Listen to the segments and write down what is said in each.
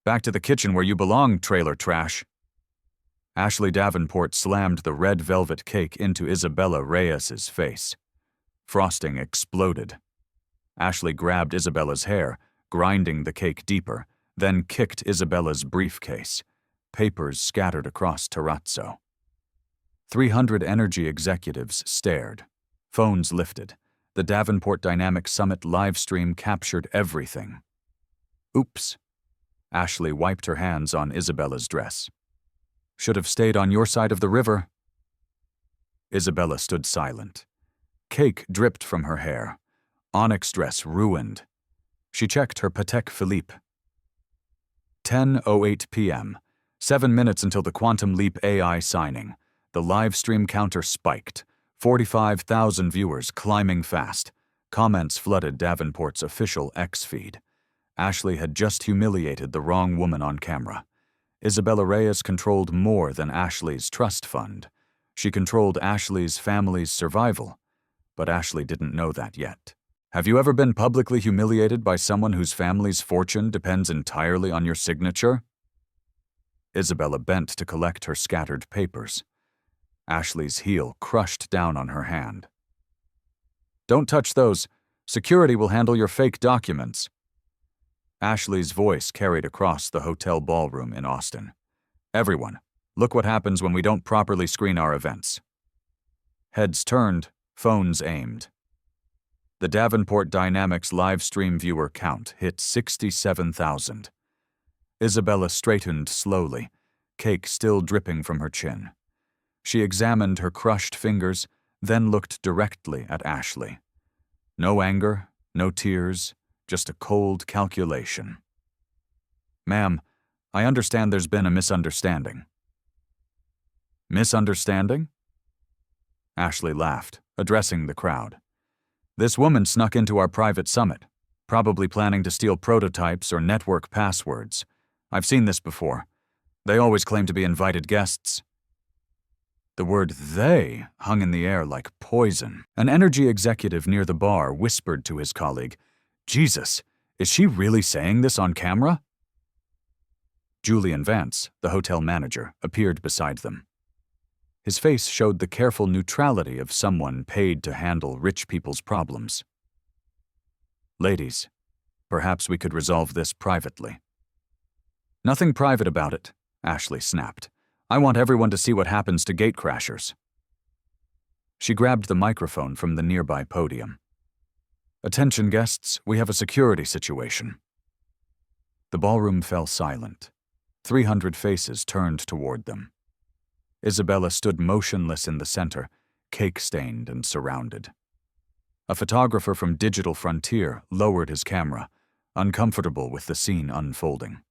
Back to the kitchen where you belong, trailer trash. Ashley Davenport slammed the red velvet cake into Isabella Reyes's face. Frosting exploded. Ashley grabbed Isabella's hair, grinding the cake deeper, then kicked Isabella's briefcase. Papers scattered across terrazzo. 300 energy executives stared. Phones lifted. The Davenport Dynamics Summit livestream captured everything. Oops. Ashley wiped her hands on Isabella's dress. Should have stayed on your side of the river. Isabella stood silent. Cake dripped from her hair. Onyx dress ruined. She checked her Patek Philippe. 10:08 p.m. 7 minutes until the Quantum Leap AI signing. The live stream counter spiked. 45,000 viewers climbing fast. Comments flooded Davenport's official X feed. Ashley had just humiliated the wrong woman on camera. Isabella Reyes controlled more than Ashley's trust fund. She controlled Ashley's family's survival. But Ashley didn't know that yet. Have you ever been publicly humiliated by someone whose family's fortune depends entirely on your signature? Isabella bent to collect her scattered papers. Ashley's heel crushed down on her hand. Don't touch those. Security will handle your fake documents. Ashley's voice carried across the hotel ballroom in Austin. Everyone, look what happens when we don't properly screen our events. Heads turned, phones aimed. The Davenport Dynamics live stream viewer count hit 67,000. Isabella straightened slowly, cake still dripping from her chin. She examined her crushed fingers, then looked directly at Ashley. No anger, no tears, just a cold calculation. Ma'am, I understand there's been a misunderstanding. Misunderstanding? Ashley laughed, addressing the crowd. This woman snuck into our private summit, probably planning to steal prototypes or network passwords. I've seen this before. They always claim to be invited guests. The word "they" hung in the air like poison. An energy executive near the bar whispered to his colleague, Jesus, is she really saying this on camera? Julian Vance, the hotel manager, appeared beside them. His face showed the careful neutrality of someone paid to handle rich people's problems. Ladies, perhaps we could resolve this privately. Nothing private about it, Ashley snapped. I want everyone to see what happens to gatecrashers. She grabbed the microphone from the nearby podium. Attention guests, we have a security situation. The ballroom fell silent. 300 faces turned toward them. Isabella stood motionless in the center, cake-stained and surrounded. A photographer from Digital Frontier lowered his camera, uncomfortable with the scene unfolding.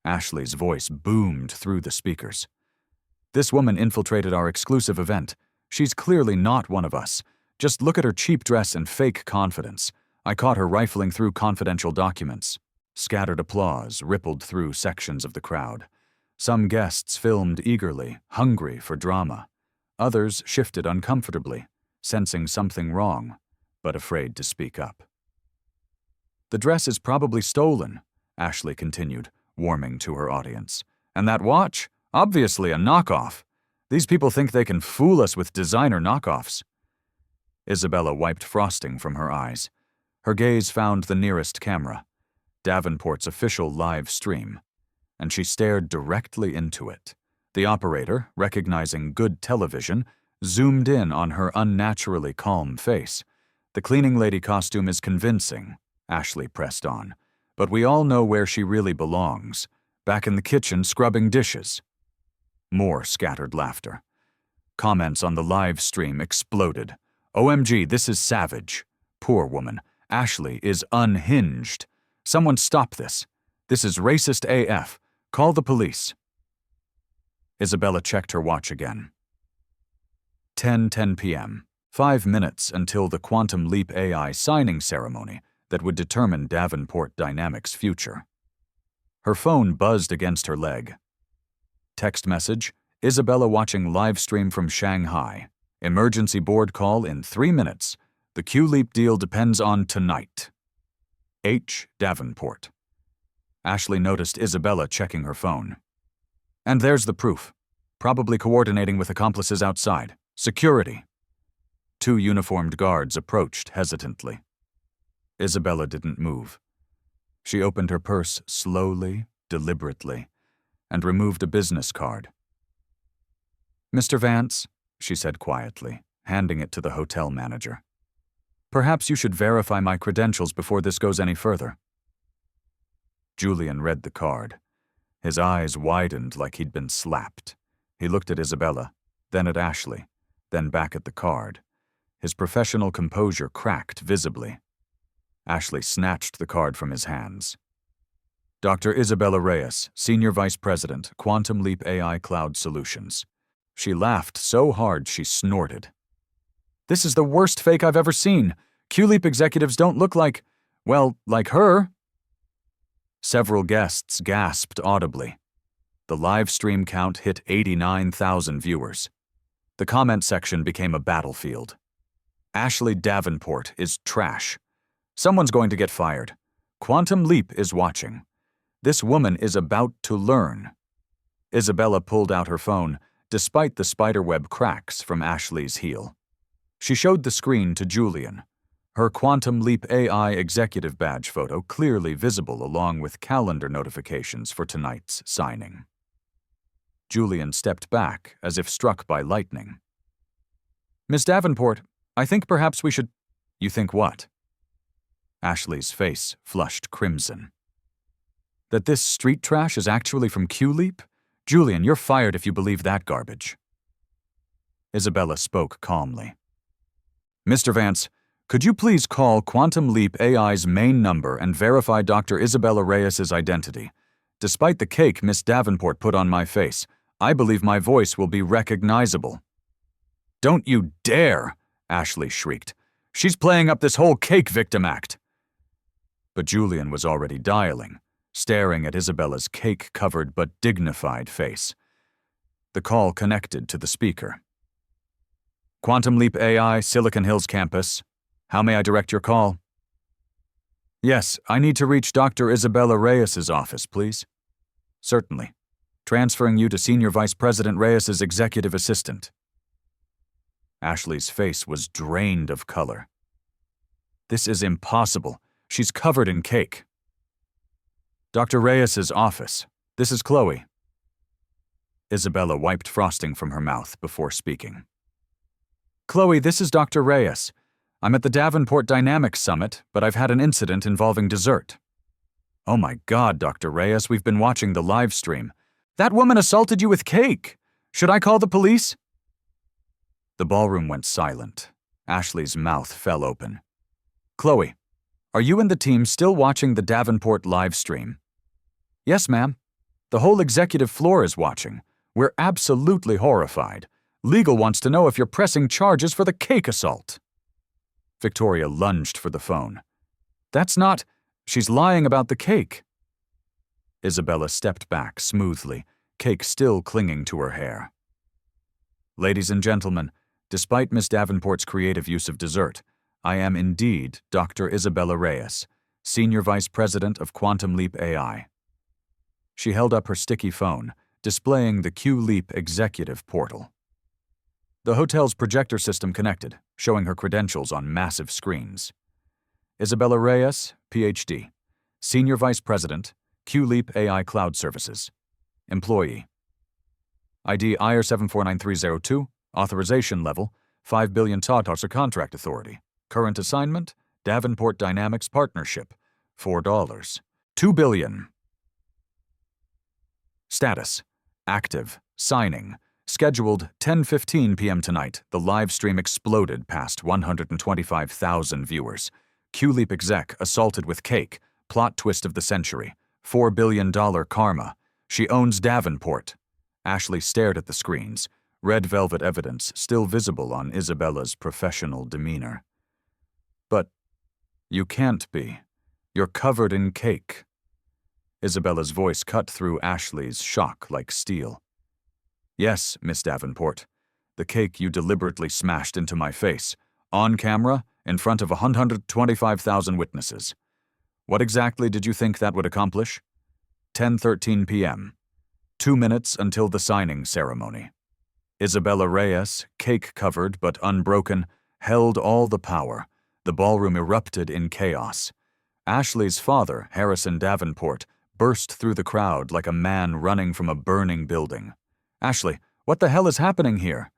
Ashley's voice boomed through the speakers. This woman infiltrated our exclusive event. She's clearly not one of us. Just look at her cheap dress and fake confidence. I caught her rifling through confidential documents. Scattered applause rippled through sections of the crowd. Some guests filmed eagerly, hungry for drama. Others shifted uncomfortably, sensing something wrong, but afraid to speak up. The dress is probably stolen, Ashley continued, warming to her audience. And that watch? Obviously a knockoff. These people think they can fool us with designer knockoffs. Isabella wiped frosting from her eyes. Her gaze found the nearest camera, Davenport's official live stream, and she stared directly into it. The operator, recognizing good television, zoomed in on her unnaturally calm face. The cleaning lady costume is convincing, Ashley pressed on, but we all know where she really belongs, back in the kitchen scrubbing dishes. More scattered laughter. Comments on the live stream exploded. OMG, this is savage. Poor woman. Ashley is unhinged. Someone stop this. This is racist AF. Call the police. Isabella checked her watch again. 10:10 p.m. 5 minutes until the Quantum Leap AI signing ceremony that would determine Davenport Dynamics' future. Her phone buzzed against her leg. Text message, Isabella watching live stream from Shanghai. Emergency board call in 3 minutes. The Q-Leap deal depends on tonight. H. Davenport. Ashley noticed Isabella checking her phone. And there's the proof. Probably coordinating with accomplices outside. Security. 2 uniformed guards approached hesitantly. Isabella didn't move. She opened her purse slowly, deliberately, and removed a business card. "Mr. Vance," she said quietly, handing it to the hotel manager. "Perhaps you should verify my credentials before this goes any further." Julian read the card. His eyes widened like he'd been slapped. He looked at Isabella, then at Ashley, then back at the card. His professional composure cracked visibly. Ashley snatched the card from his hands. "Dr. Isabella Reyes, Senior Vice President, Quantum Leap AI Cloud Solutions." She laughed so hard she snorted. "This is the worst fake I've ever seen. Q-Leap executives don't look like, well, like her." Several guests gasped audibly. The live stream count hit 89,000 viewers. The comment section became a battlefield. "Ashley Davenport is trash. Someone's going to get fired. Quantum Leap is watching. This woman is about to learn." Isabella pulled out her phone, despite the spiderweb cracks from Ashley's heel. She showed the screen to Julian, her Quantum Leap AI executive badge photo clearly visible along with calendar notifications for tonight's signing. Julian stepped back as if struck by lightning. "Miss Davenport, I think perhaps we should—" "You think what?" Ashley's face flushed crimson. "That this street trash is actually from Q-Leap? Julian, you're fired if you believe that garbage." Isabella spoke calmly. "Mr. Vance, could you please call Quantum Leap AI's main number and verify Dr. Isabella Reyes's identity? Despite the cake Miss Davenport put on my face, I believe my voice will be recognizable." "Don't you dare!" Ashley shrieked. "She's playing up this whole cake victim act." But Julian was already dialing, staring at Isabella's cake-covered but dignified face. The call connected to the speaker. "Quantum Leap AI, Silicon Hills campus. How may I direct your call?" "Yes, I need to reach Dr. Isabella Reyes's office, please." "Certainly. Transferring you to Senior Vice President Reyes's executive assistant." Ashley's face was drained of color. "This is impossible. She's covered in cake." "Dr. Reyes's office. This is Chloe." Isabella wiped frosting from her mouth before speaking. "Chloe, this is Dr. Reyes. I'm at the Davenport Dynamics Summit, but I've had an incident involving dessert." "Oh my God, Dr. Reyes, we've been watching the live stream. That woman assaulted you with cake. Should I call the police?" The ballroom went silent. Ashley's mouth fell open. "Chloe, are you and the team still watching the Davenport live stream?" "Yes, ma'am. The whole executive floor is watching. We're absolutely horrified. Legal wants to know if you're pressing charges for the cake assault." Victoria lunged for the phone. "That's not— She's lying about the cake." Isabella stepped back smoothly, cake still clinging to her hair. "Ladies and gentlemen, despite Miss Davenport's creative use of dessert, I am indeed Dr. Isabella Reyes, Senior Vice President of Quantum Leap AI." She held up her sticky phone, displaying the Q-Leap executive portal. The hotel's projector system connected, showing her credentials on massive screens. Isabella Reyes, Ph.D., Senior Vice President, Q-Leap AI Cloud Services. Employee. ID IR749302, Authorization Level, 5 billion TOTOS Contract Authority. Current assignment, Davenport Dynamics Partnership, $4. 2 billion. Status, active, signing. Scheduled 10:15 p.m. tonight, the live stream exploded past 125,000 viewers. Q-Leap exec assaulted with cake, plot twist of the century. $4 billion karma. She owns Davenport. Ashley stared at the screens, red velvet evidence still visible on Isabella's professional demeanor. "But you can't be. You're covered in cake." Isabella's voice cut through Ashley's shock like steel. "Yes, Miss Davenport. The cake you deliberately smashed into my face, on camera, in front of 125,000 witnesses. What exactly did you think that would accomplish? 10:13 p.m. 2 minutes until the signing ceremony. Isabella Reyes, cake-covered but unbroken, held all the power. The ballroom erupted in chaos. Ashley's father, Harrison Davenport, burst through the crowd like a man running from a burning building. "Ashley, what the hell is happening here?"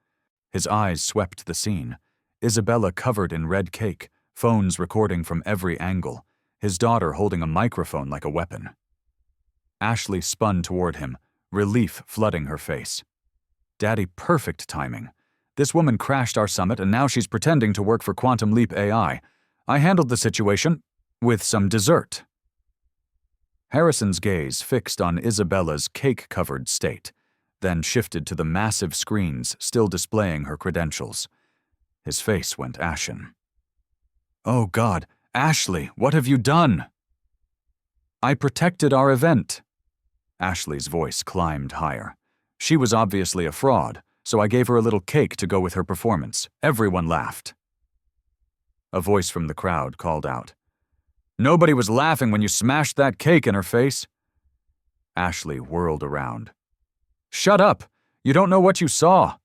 His eyes swept the scene. Isabella covered in red cake, phones recording from every angle, his daughter holding a microphone like a weapon. Ashley spun toward him, relief flooding her face. "Daddy, perfect timing. This woman crashed our summit and now she's pretending to work for Quantum Leap AI. I handled the situation with some dessert." Harrison's gaze fixed on Isabella's cake-covered state, then shifted to the massive screens still displaying her credentials. His face went ashen. "Oh God, Ashley, what have you done?" "I protected our event." Ashley's voice climbed higher. "She was obviously a fraud, so I gave her a little cake to go with her performance. Everyone laughed." A voice from the crowd called out, "Nobody was laughing when you smashed that cake in her face." Ashley whirled around. "Shut up! You don't know what you saw!"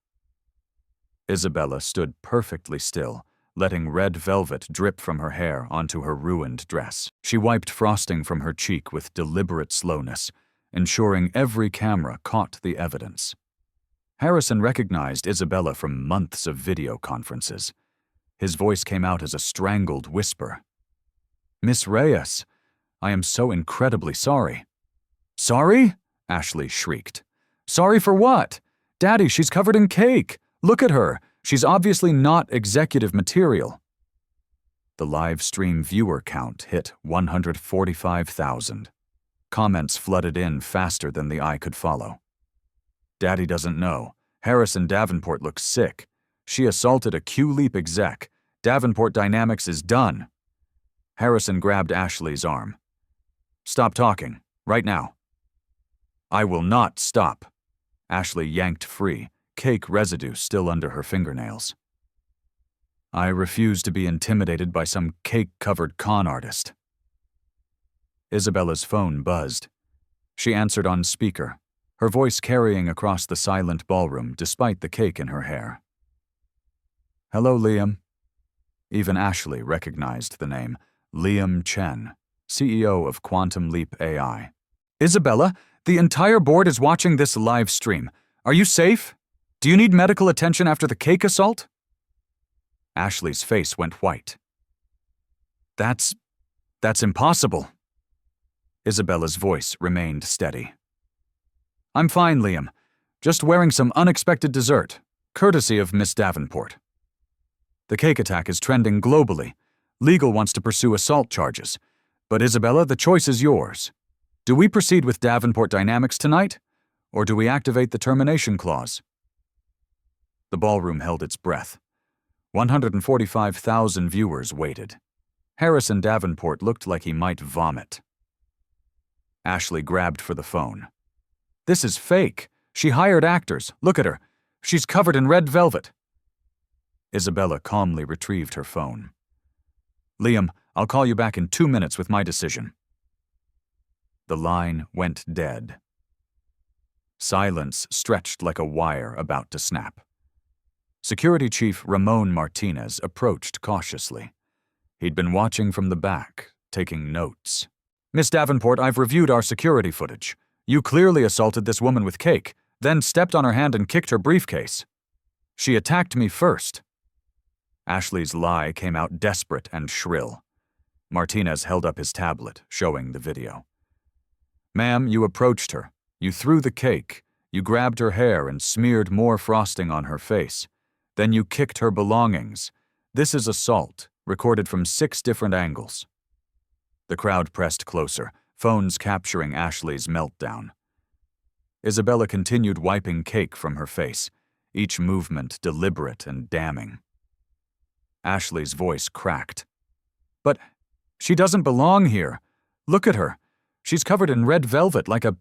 Isabella stood perfectly still, letting red velvet drip from her hair onto her ruined dress. She wiped frosting from her cheek with deliberate slowness, ensuring every camera caught the evidence. Harrison recognized Isabella from months of video conferences. His voice came out as a strangled whisper. "Miss Reyes, I am so incredibly sorry." "Sorry?" Ashley shrieked. "Sorry for what? Daddy, she's covered in cake. Look at her. She's obviously not executive material." The live stream viewer count hit 145,000. Comments flooded in faster than the eye could follow. "Daddy doesn't know. Harrison Davenport looks sick. She assaulted a Q-Leap exec. Davenport Dynamics is done." Harrison grabbed Ashley's arm. "Stop talking, right now." "I will not stop." Ashley yanked free, cake residue still under her fingernails. "I refuse to be intimidated by some cake-covered con artist." Isabella's phone buzzed. She answered on speaker, her voice carrying across the silent ballroom despite the cake in her hair. "Hello, Liam." Even Ashley recognized the name, Liam Chen, CEO of Quantum Leap AI. "Isabella, the entire board is watching this live stream. Are you safe? Do you need medical attention after the cake assault?" Ashley's face went white. That's impossible." Isabella's voice remained steady. "I'm fine, Liam. Just wearing some unexpected dessert, courtesy of Miss Davenport. The cake attack is trending globally. Legal wants to pursue assault charges. But Isabella, the choice is yours. Do we proceed with Davenport Dynamics tonight, or do we activate the termination clause?" The ballroom held its breath. 145,000 viewers waited. Harrison Davenport looked like he might vomit. Ashley grabbed for the phone. "This is fake. She hired actors. Look at her. She's covered in red velvet." Isabella calmly retrieved her phone. "Liam, I'll call you back in 2 minutes with my decision." The line went dead. Silence stretched like a wire about to snap. Security Chief Ramon Martinez approached cautiously. He'd been watching from the back, taking notes. "Miss Davenport, I've reviewed our security footage. You clearly assaulted this woman with cake, then stepped on her hand and kicked her briefcase. She attacked me first." Ashley's lie came out desperate and shrill. Martinez held up his tablet, showing the video. "Ma'am, you approached her. You threw the cake. You grabbed her hair and smeared more frosting on her face. Then you kicked her belongings. This is assault, recorded from 6 different angles." The crowd pressed closer, phones capturing Ashley's meltdown. Isabella continued wiping cake from her face, each movement deliberate and damning. Ashley's voice cracked. "But she doesn't belong here. Look at her. She's covered in red velvet like a...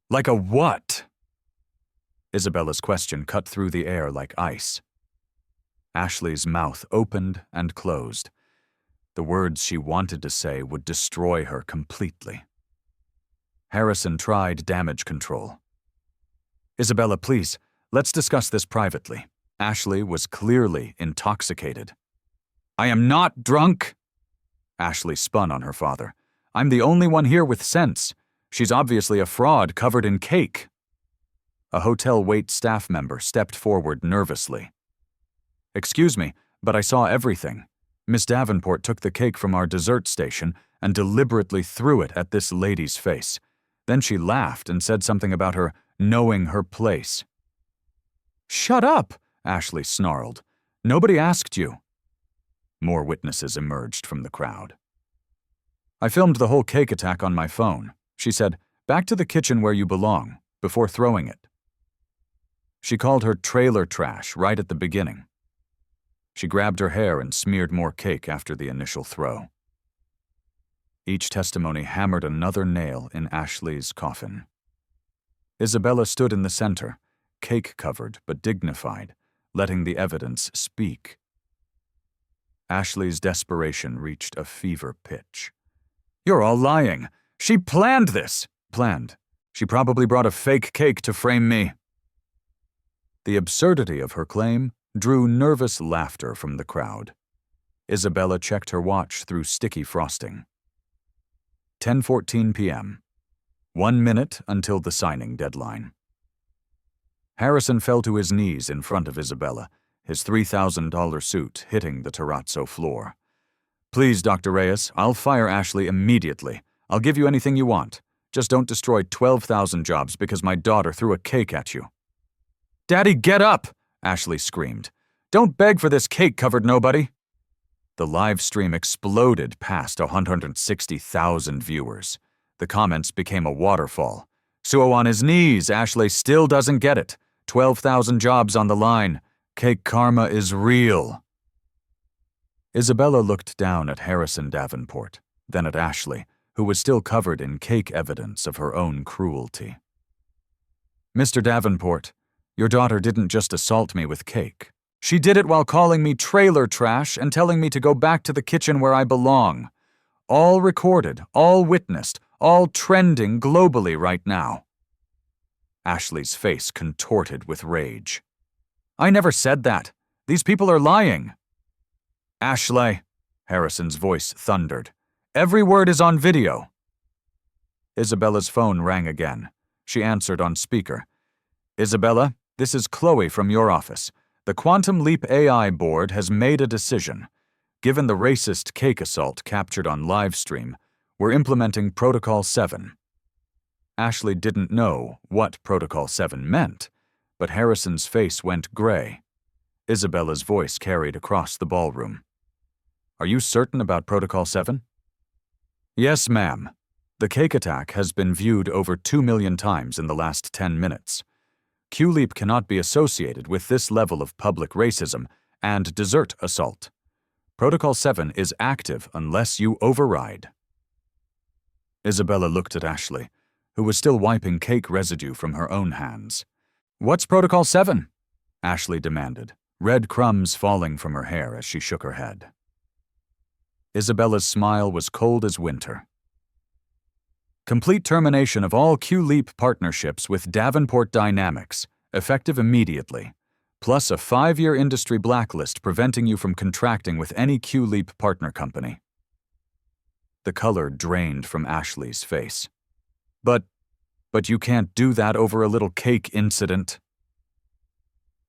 like a what?" Isabella's question cut through the air like ice. Ashley's mouth opened and closed. The words she wanted to say would destroy her completely. Harrison tried damage control. Isabella, please, let's discuss this privately. Ashley was clearly intoxicated. I am not drunk! Ashley spun on her father. I'm the only one here with sense. She's obviously a fraud covered in cake. A hotel wait staff member stepped forward nervously. Excuse me, but I saw everything. Miss Davenport took the cake from our dessert station and deliberately threw it at this lady's face. Then she laughed and said something about her knowing her place. Shut up, Ashley snarled. Nobody asked you. More witnesses emerged from the crowd. I filmed the whole cake attack on my phone. She said, back to the kitchen where you belong, before throwing it. She called her trailer trash right at the beginning. She grabbed her hair and smeared more cake after the initial throw. Each testimony hammered another nail in Ashley's coffin. Isabella stood in the center, cake-covered but dignified, letting the evidence speak. Ashley's desperation reached a fever pitch. You're all lying. She planned this. Planned. She probably brought a fake cake to frame me. The absurdity of her claim drew nervous laughter from the crowd. Isabella checked her watch through sticky frosting. 10:14 p.m. 1 minute until the signing deadline. Harrison fell to his knees in front of Isabella, his $3,000 suit hitting the terrazzo floor. Please, Dr. Reyes, I'll fire Ashley immediately. I'll give you anything you want. Just don't destroy 12,000 jobs because my daughter threw a cake at you. Daddy, get up! Ashley screamed. Don't beg for this cake-covered nobody. The live stream exploded past 160,000 viewers. The comments became a waterfall. Suo on his knees, Ashley still doesn't get it. 12,000 jobs on the line. Cake karma is real. Isabella looked down at Harrison Davenport, then at Ashley, who was still covered in cake evidence of her own cruelty. Mr. Davenport, your daughter didn't just assault me with cake. She did it while calling me trailer trash and telling me to go back to the kitchen where I belong. All recorded, all witnessed, all trending globally right now. Ashley's face contorted with rage. I never said that. These people are lying. Ashley, Harrison's voice thundered. Every word is on video. Isabella's phone rang again. She answered on speaker. Isabella, this is Chloe from your office. The Quantum Leap AI board has made a decision. Given the racist cake assault captured on livestream, we're implementing Protocol 7. Ashley didn't know what Protocol 7 meant, but Harrison's face went gray. Isabella's voice carried across the ballroom. Are you certain about Protocol 7? Yes, ma'am. The cake attack has been viewed over 2 million times in the last 10 minutes. QLeap cannot be associated with this level of public racism and dessert assault. Protocol 7 is active unless you override. Isabella looked at Ashley, who was still wiping cake residue from her own hands. What's Protocol 7? Ashley demanded, red crumbs falling from her hair as she shook her head. Isabella's smile was cold as winter. Complete termination of all QLeap partnerships with Davenport Dynamics, effective immediately, plus a 5-year industry blacklist preventing you from contracting with any QLeap partner company. The color drained from Ashley's face. But you can't do that over a little cake incident.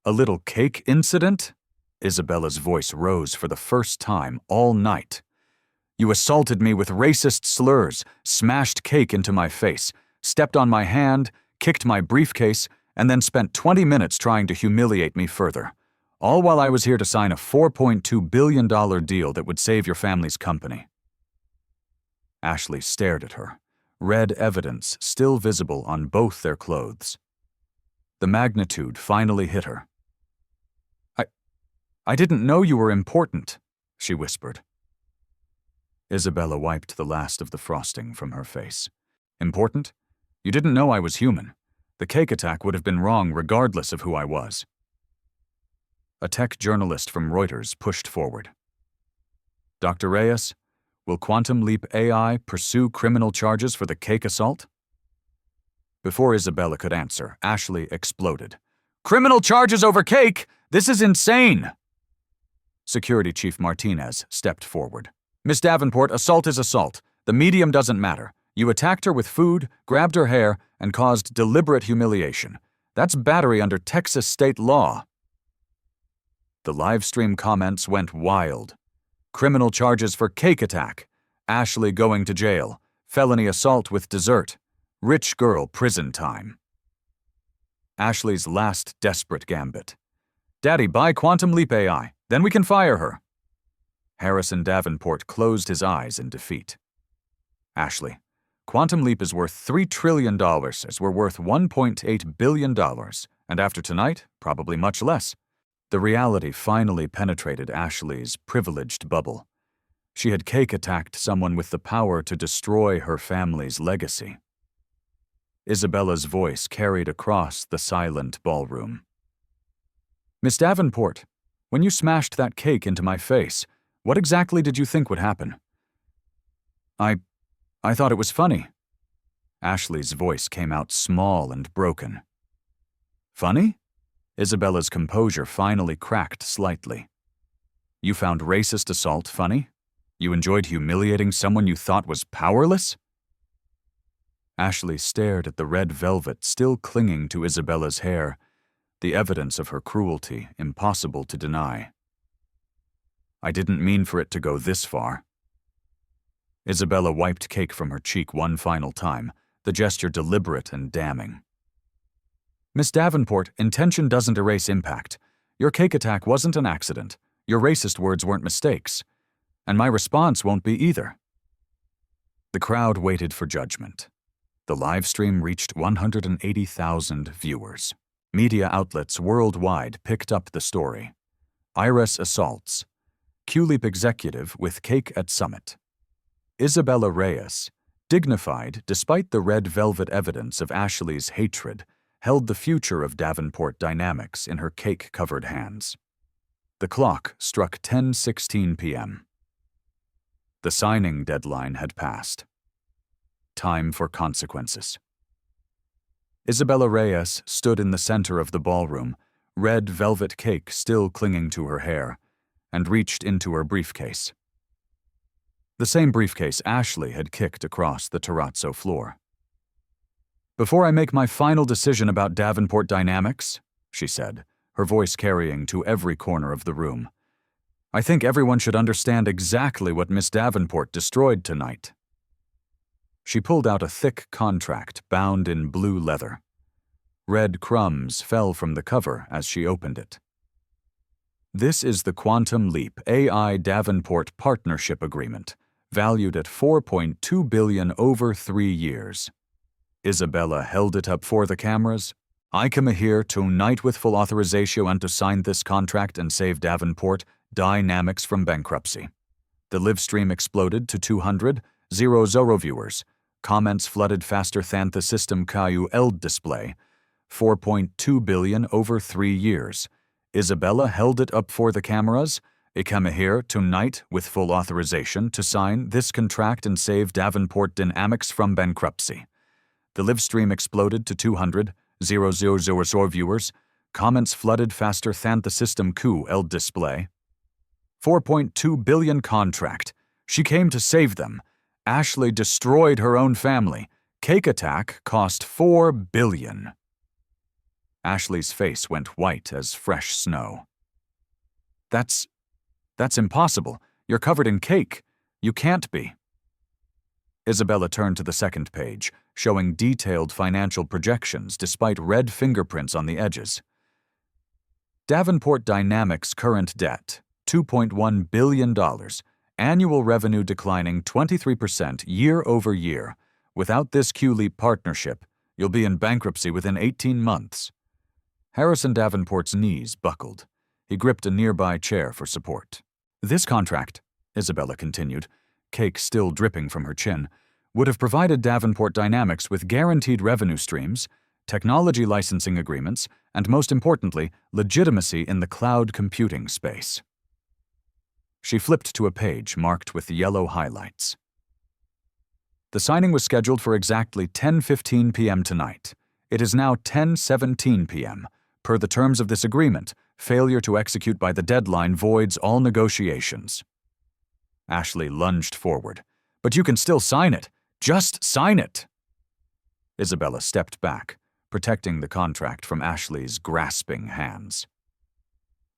A little cake incident? Isabella's voice rose for the first time all night. You assaulted me with racist slurs, smashed cake into my face, stepped on my hand, kicked my briefcase, and then spent 20 minutes trying to humiliate me further, all while I was here to sign a $4.2 billion deal that would save your family's company. Ashley stared at her, red evidence still visible on both their clothes. The magnitude finally hit her. I didn't know you were important, she whispered. Isabella wiped the last of the frosting from her face. Important? You didn't know I was human. The cake attack would have been wrong regardless of who I was. A tech journalist from Reuters pushed forward. Dr. Reyes, will Quantum Leap AI pursue criminal charges for the cake assault? Before Isabella could answer, Ashley exploded. "Criminal charges over cake! This is insane!" Security Chief Martinez stepped forward. "Miss Davenport, assault is assault. The medium doesn't matter. You attacked her with food, grabbed her hair, and caused deliberate humiliation. That's battery under Texas state law." The live stream comments went wild. Criminal charges for cake attack. Ashley going to jail. Felony assault with dessert. Rich girl prison time. Ashley's last desperate gambit. "Daddy, buy Quantum Leap AI. Then we can fire her." Harrison Davenport closed his eyes in defeat. "Ashley, Quantum Leap is worth $3 trillion as we're worth $1.8 billion, and after tonight, probably much less." The reality finally penetrated Ashley's privileged bubble. She had cake attacked someone with the power to destroy her family's legacy. Isabella's voice carried across the silent ballroom. "Miss Davenport, when you smashed that cake into my face, what exactly did you think would happen?" I thought it was funny." Ashley's voice came out small and broken. "Funny?" Isabella's composure finally cracked slightly. "You found racist assault funny? You enjoyed humiliating someone you thought was powerless?" Ashley stared at the red velvet still clinging to Isabella's hair, the evidence of her cruelty impossible to deny. "I didn't mean for it to go this far." Isabella wiped cake from her cheek one final time, the gesture deliberate and damning. "Miss Davenport, intention doesn't erase impact. Your cake attack wasn't an accident. Your racist words weren't mistakes. And my response won't be either." The crowd waited for judgment. The live stream reached 180,000 viewers. Media outlets worldwide picked up the story. Heiress assaults. QLeap executive with cake at summit. Isabella Reyes, dignified despite the red velvet evidence of Ashley's hatred, held the future of Davenport Dynamics in her cake-covered hands. The clock struck 10:16 p.m. The signing deadline had passed. Time for consequences. Isabella Reyes stood in the center of the ballroom, red velvet cake still clinging to her hair, and reached into her briefcase. The same briefcase Ashley had kicked across the terrazzo floor. "Before I make my final decision about Davenport Dynamics," she said, her voice carrying to every corner of the room, "I think everyone should understand exactly what Miss Davenport destroyed tonight." She pulled out a thick contract bound in blue leather. Red crumbs fell from the cover as she opened it. "This is the Quantum Leap AI Davenport Partnership Agreement, valued at $4.2 billion over 3 years. Isabella held it up for the cameras. "I come here tonight with full authorization and to sign this contract and save Davenport Dynamics from bankruptcy." The live stream exploded to 200,000 viewers. Comments flooded faster than the system QLED display. 4.2 billion over 3 years. Isabella held it up for the cameras. "I come here tonight with full authorization to sign this contract and save Davenport Dynamics from bankruptcy." The live stream exploded to 200,000 viewers. Comments flooded faster than the system QLED display. 4.2 billion contract. She came to save them. Ashley destroyed her own family. Cake attack cost $4 billion. Ashley's face went white as fresh snow. That's impossible. You're covered in cake. You can't be." Isabella turned to the second page, showing detailed financial projections despite red fingerprints on the edges. Davenport Dynamics current debt, $2.1 billion. Annual revenue declining 23% year over year. Without this QLeap partnership, you'll be in bankruptcy within 18 months. Harrison Davenport's knees buckled. He gripped a nearby chair for support. "This contract," Isabella continued, cake still dripping from her chin, "would have provided Davenport Dynamics with guaranteed revenue streams, technology licensing agreements, and most importantly, legitimacy in the cloud computing space." She flipped to a page marked with yellow highlights. The signing was scheduled for exactly 10:15 p.m. tonight. It is now 10:17 p.m. Per the terms of this agreement, failure to execute by the deadline voids all negotiations. Ashley lunged forward. But you can still sign it. Just sign it. Isabella stepped back, protecting the contract from Ashley's grasping hands.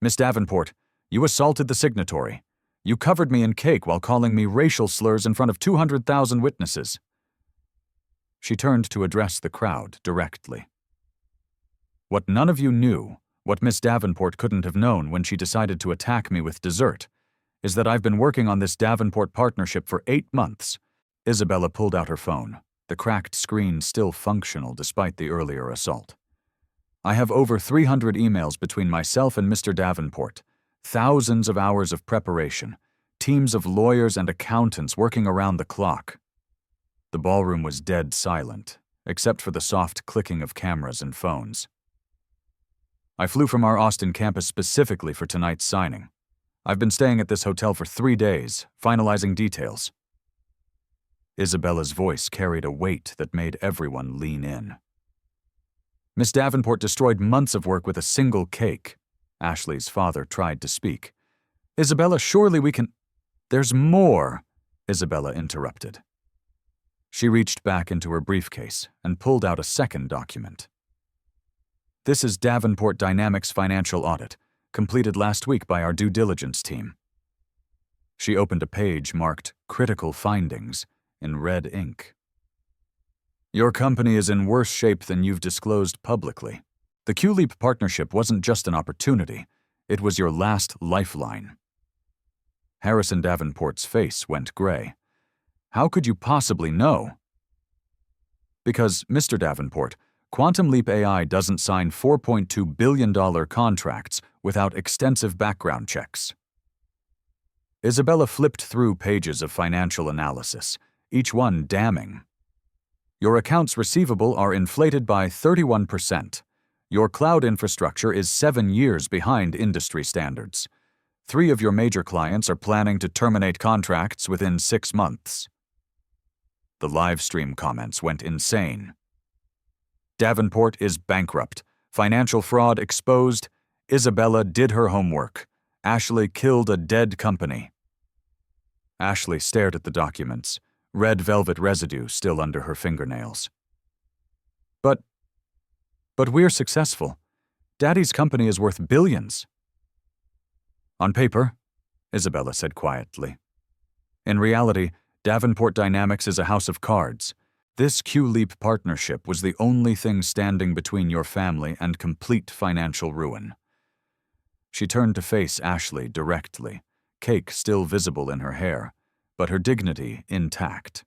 Miss Davenport, you assaulted the signatory. You covered me in cake while calling me racial slurs in front of 200,000 witnesses. She turned to address the crowd directly. What none of you knew, what Miss Davenport couldn't have known when she decided to attack me with dessert, is that I've been working on this Davenport partnership for 8 months. Isabella pulled out her phone, the cracked screen still functional despite the earlier assault. I have over 300 emails between myself and Mr. Davenport, thousands of hours of preparation, teams of lawyers and accountants working around the clock. The ballroom was dead silent, except for the soft clicking of cameras and phones. I flew from our Austin campus specifically for tonight's signing. I've been staying at this hotel for 3 days, finalizing details. Isabella's voice carried a weight that made everyone lean in. Miss Davenport destroyed months of work with a single cake. Ashley's father tried to speak. Isabella, surely we can— There's more, Isabella interrupted. She reached back into her briefcase and pulled out a second document. This is Davenport Dynamics financial audit, completed last week by our due diligence team. She opened a page marked Critical Findings in red ink. Your company is in worse shape than you've disclosed publicly. The QLeap partnership wasn't just an opportunity, it was your last lifeline. Harrison Davenport's face went gray. How could you possibly know? Because, Mr. Davenport, Quantum Leap AI doesn't sign $4.2 billion contracts without extensive background checks. Isabella flipped through pages of financial analysis, each one damning. Your accounts receivable are inflated by 31%. Your cloud infrastructure is 7 years behind industry standards. 3 of your major clients are planning to terminate contracts within 6 months. The live stream comments went insane. Davenport is bankrupt. Financial fraud exposed. Isabella did her homework. Ashley killed a dead company. Ashley stared at the documents, red velvet residue still under her fingernails. But we're successful. Daddy's company is worth billions. On paper, Isabella said quietly. In reality, Davenport Dynamics is a house of cards. This QLeap partnership was the only thing standing between your family and complete financial ruin. She turned to face Ashley directly, cake still visible in her hair, but her dignity intact.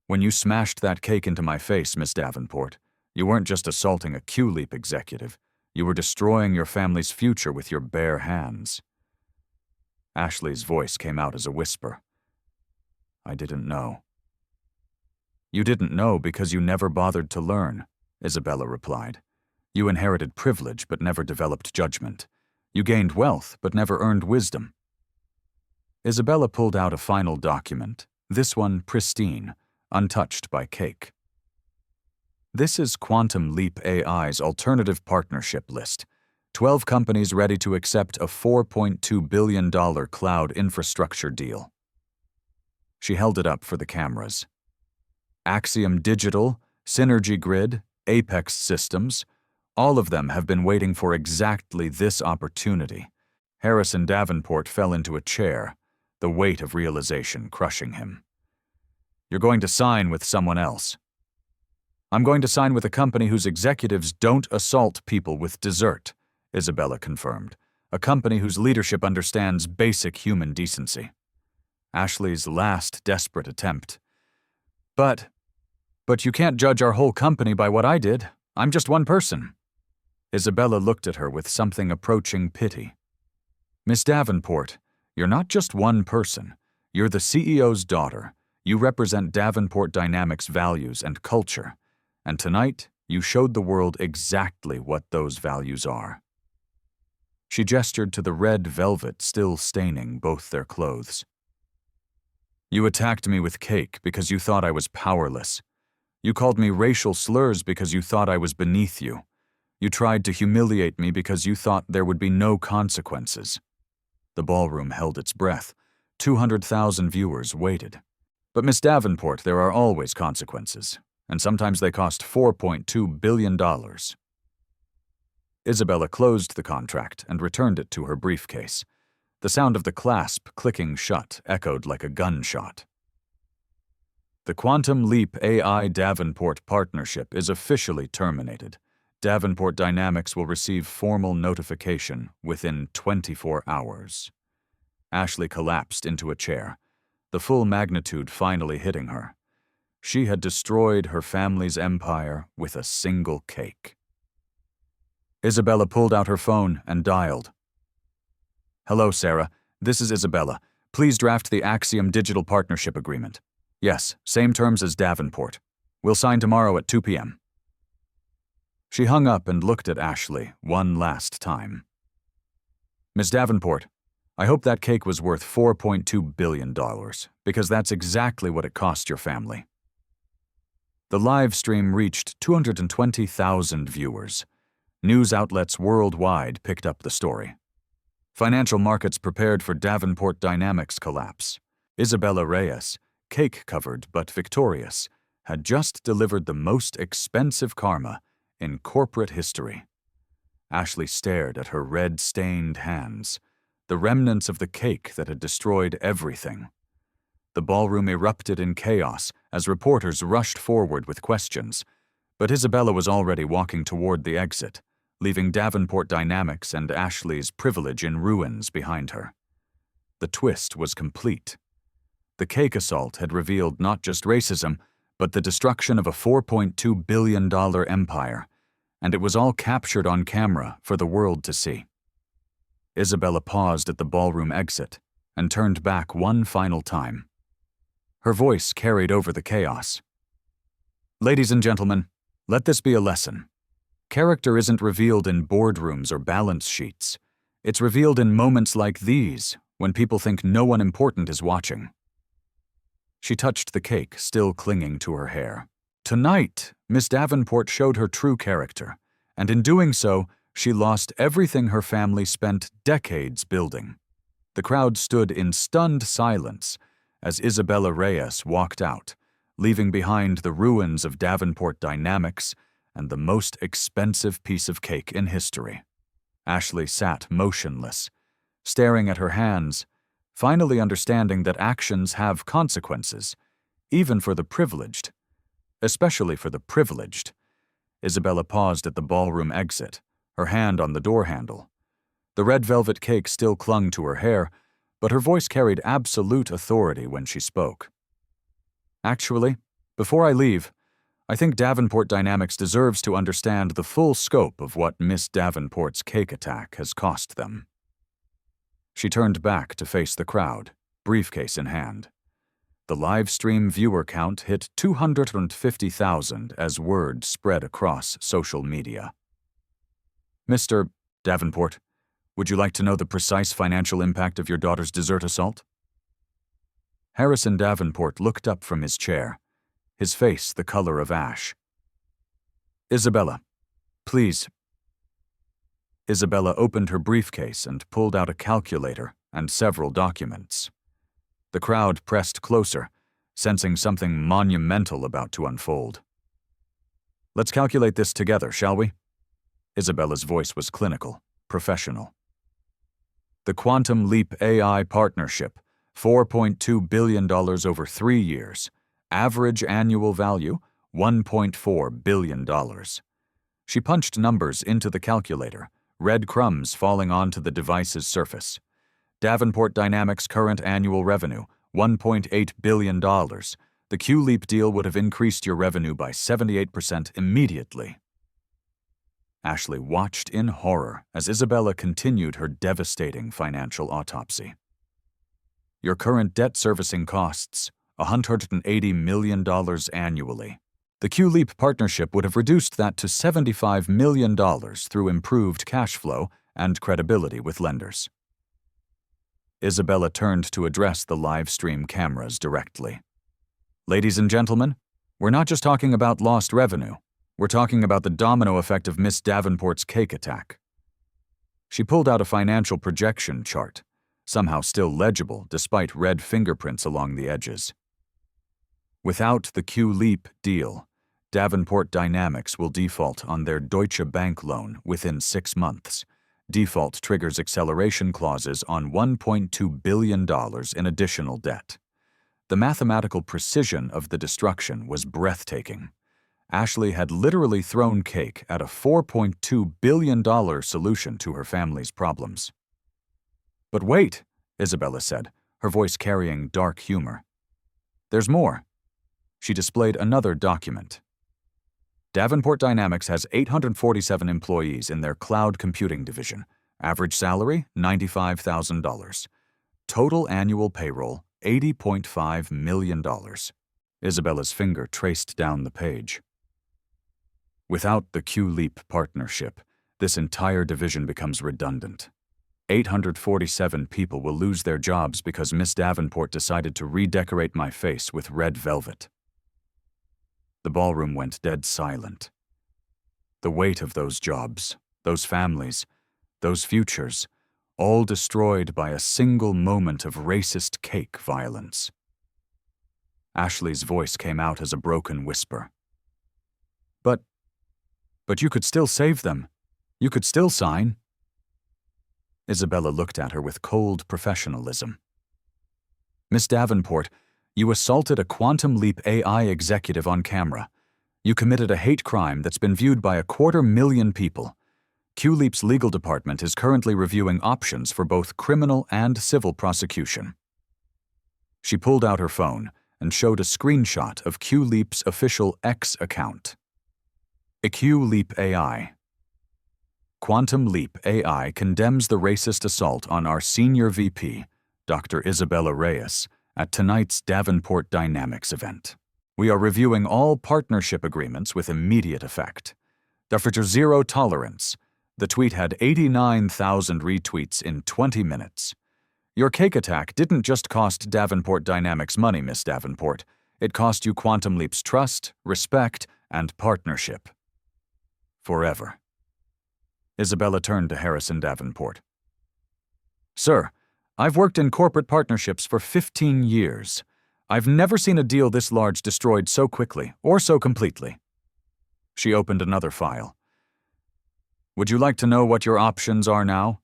When you smashed that cake into my face, Miss Davenport, you weren't just assaulting a QLeap executive, you were destroying your family's future with your bare hands. Ashley's voice came out as a whisper. I didn't know. You didn't know because you never bothered to learn, Isabella replied. You inherited privilege but never developed judgment. You gained wealth but never earned wisdom. Isabella pulled out a final document, this one pristine, untouched by cake. This is Quantum Leap AI's alternative partnership list. 12 companies ready to accept a $4.2 billion cloud infrastructure deal. She held it up for the cameras. Axiom Digital, Synergy Grid, Apex Systems, all of them have been waiting for exactly this opportunity. Harrison Davenport fell into a chair, the weight of realization crushing him. You're going to sign with someone else. I'm going to sign with a company whose executives don't assault people with dessert, Isabella confirmed. A company whose leadership understands basic human decency. Ashley's last desperate attempt. But you can't judge our whole company by what I did. I'm just one person. Isabella looked at her with something approaching pity. Miss Davenport, you're not just one person. You're the CEO's daughter. You represent Davenport Dynamics' values and culture. And tonight, you showed the world exactly what those values are. She gestured to the red velvet still staining both their clothes. You attacked me with cake because you thought I was powerless. You called me racial slurs because you thought I was beneath you. You tried to humiliate me because you thought there would be no consequences. The ballroom held its breath. 200,000 viewers waited. But Miss Davenport, there are always consequences, and sometimes they cost $4.2 billion. Isabella closed the contract and returned it to her briefcase. The sound of the clasp clicking shut echoed like a gunshot. The Quantum Leap AI Davenport partnership is officially terminated. Davenport Dynamics will receive formal notification within 24 hours. Ashley collapsed into a chair, the full magnitude finally hitting her. She had destroyed her family's empire with a single cake. Isabella pulled out her phone and dialed. Hello, Sarah. This is Isabella. Please draft the Axiom Digital Partnership Agreement. Yes, same terms as Davenport. We'll sign tomorrow at 2 p.m. She hung up and looked at Ashley one last time. Miss Davenport, I hope that cake was worth $4.2 billion, because that's exactly what it cost your family. The live stream reached 220,000 viewers. News outlets worldwide picked up the story. Financial markets prepared for Davenport Dynamics' collapse. Isabella Reyes, cake-covered but victorious, had just delivered the most expensive karma in corporate history. Ashley stared at her red-stained hands, the remnants of the cake that had destroyed everything. The ballroom erupted in chaos as reporters rushed forward with questions, but Isabella was already walking toward the exit, leaving Davenport Dynamics and Ashley's privilege in ruins behind her. The twist was complete. The cake assault had revealed not just racism, but the destruction of a $4.2 billion empire, and it was all captured on camera for the world to see. Isabella paused at the ballroom exit and turned back one final time. Her voice carried over the chaos. Ladies and gentlemen, let this be a lesson. Character isn't revealed in boardrooms or balance sheets. It's revealed in moments like these, when people think no one important is watching. She touched the cake, still clinging to her hair. Tonight, Miss Davenport showed her true character, and in doing so, she lost everything her family spent decades building. The crowd stood in stunned silence as Isabella Reyes walked out, leaving behind the ruins of Davenport Dynamics and the most expensive piece of cake in history. Ashley sat motionless, staring at her hands, finally understanding that actions have consequences, even for the privileged. Especially for the privileged. Isabella paused at the ballroom exit, her hand on the door handle. The red velvet cake still clung to her hair, but her voice carried absolute authority when she spoke. Actually, before I leave, I think Davenport Dynamics deserves to understand the full scope of what Miss Davenport's cake attack has cost them. She turned back to face the crowd, briefcase in hand. The live stream viewer count hit 250,000 as word spread across social media. Mr. Davenport, would you like to know the precise financial impact of your daughter's dessert assault? Harrison Davenport looked up from his chair, his face the color of ash. Isabella, please. Isabella opened her briefcase and pulled out a calculator and several documents. The crowd pressed closer, sensing something monumental about to unfold. Let's calculate this together, shall we? Isabella's voice was clinical, professional. The Quantum Leap AI Partnership, $4.2 billion over 3 years. Average annual value, $1.4 billion. She punched numbers into the calculator, red crumbs falling onto the device's surface. Davenport Dynamics' current annual revenue, $1.8 billion. The Q-Leap deal would have increased your revenue by 78% immediately. Ashley watched in horror as Isabella continued her devastating financial autopsy. Your current debt servicing costs, $180 million annually. The Q-Leap partnership would have reduced that to $75 million through improved cash flow and credibility with lenders. Isabella turned to address the live stream cameras directly. Ladies and gentlemen, we're not just talking about lost revenue. We're talking about the domino effect of Miss Davenport's cake attack. She pulled out a financial projection chart, somehow still legible despite red fingerprints along the edges. Without the Q-Leap deal, Davenport Dynamics will default on their Deutsche Bank loan within 6 months. Default triggers acceleration clauses on $1.2 billion in additional debt. The mathematical precision of the destruction was breathtaking. Ashley had literally thrown cake at a $4.2 billion solution to her family's problems. But wait, Isabella said, her voice carrying dark humor. There's more. She displayed another document. Davenport Dynamics has 847 employees in their cloud computing division. Average salary, $95,000. Total annual payroll, $80.5 million. Isabella's finger traced down the page. Without the Q-Leap partnership, this entire division becomes redundant. 847 people will lose their jobs because Miss Davenport decided to redecorate my face with red velvet. The ballroom went dead silent. The weight of those jobs, those families, those futures, all destroyed by a single moment of racist cake violence. Ashley's voice came out as a broken whisper. But you could still save them. You could still sign. Isabella looked at her with cold professionalism. Miss Davenport, you assaulted a Quantum Leap AI executive on camera. You committed a hate crime that's been viewed by 250,000 people. Q-Leap's legal department is currently reviewing options for both criminal and civil prosecution. She pulled out her phone and showed a screenshot of Q-Leap's official X account. Q-Leap AI. Quantum Leap AI condemns the racist assault on our senior VP, Dr. Isabella Heiress, at tonight's Davenport Dynamics event. We are reviewing all partnership agreements with immediate effect. For zero tolerance. The tweet had 89,000 retweets in 20 minutes. Your cake attack didn't just cost Davenport Dynamics money, Miss Davenport. It cost you Quantum Leap's trust, respect, and partnership. Forever. Isabella turned to Heiress and Davenport. Sir, I've worked in corporate partnerships for 15 years. I've never seen a deal this large destroyed so quickly or so completely. She opened another file. Would you like to know what your options are now?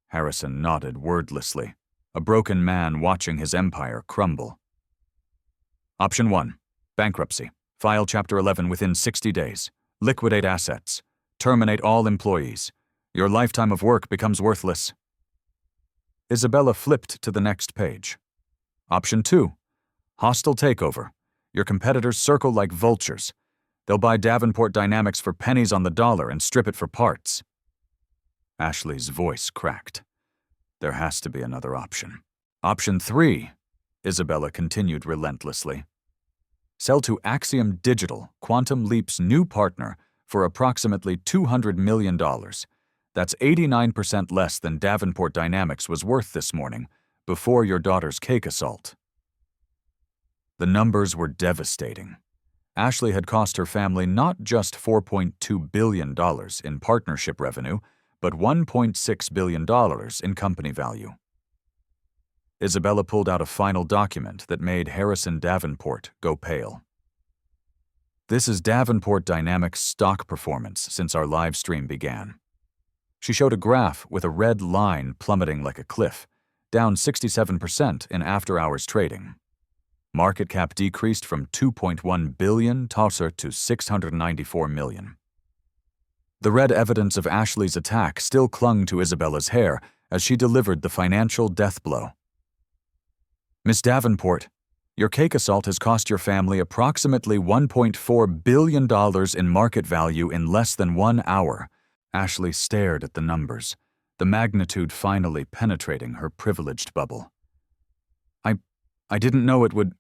Harrison nodded wordlessly, a broken man watching his empire crumble. Option 1. Bankruptcy. File Chapter 11 within 60 days. Liquidate assets. Terminate all employees. Your lifetime of work becomes worthless. Isabella flipped to the next page. Option 2. Hostile takeover. Your competitors circle like vultures. They'll buy Davenport Dynamics for pennies on the dollar and strip it for parts. Ashley's voice cracked. There has to be another option. Option 3, Isabella continued relentlessly. Sell to Axiom Digital, Quantum Leap's new partner, for approximately $200 million. That's 89% less than Davenport Dynamics was worth this morning, before your daughter's cake assault. The numbers were devastating. Ashley had cost her family not just $4.2 billion in partnership revenue, but $1.6 billion in company value. Isabella pulled out a final document that made Heiress and Davenport go pale. This is Davenport Dynamics' stock performance since our live stream began. She showed a graph with a red line plummeting like a cliff, down 67% in after-hours trading. Market cap decreased from $2.1 billion to $694 million. The red evidence of Ashley's attack still clung to Isabella's hair as she delivered the financial death blow. Miss Davenport, your cake assault has cost your family approximately $1.4 billion in market value in less than 1 hour. Ashley stared at the numbers, the magnitude finally penetrating her privileged bubble. I didn't know it would.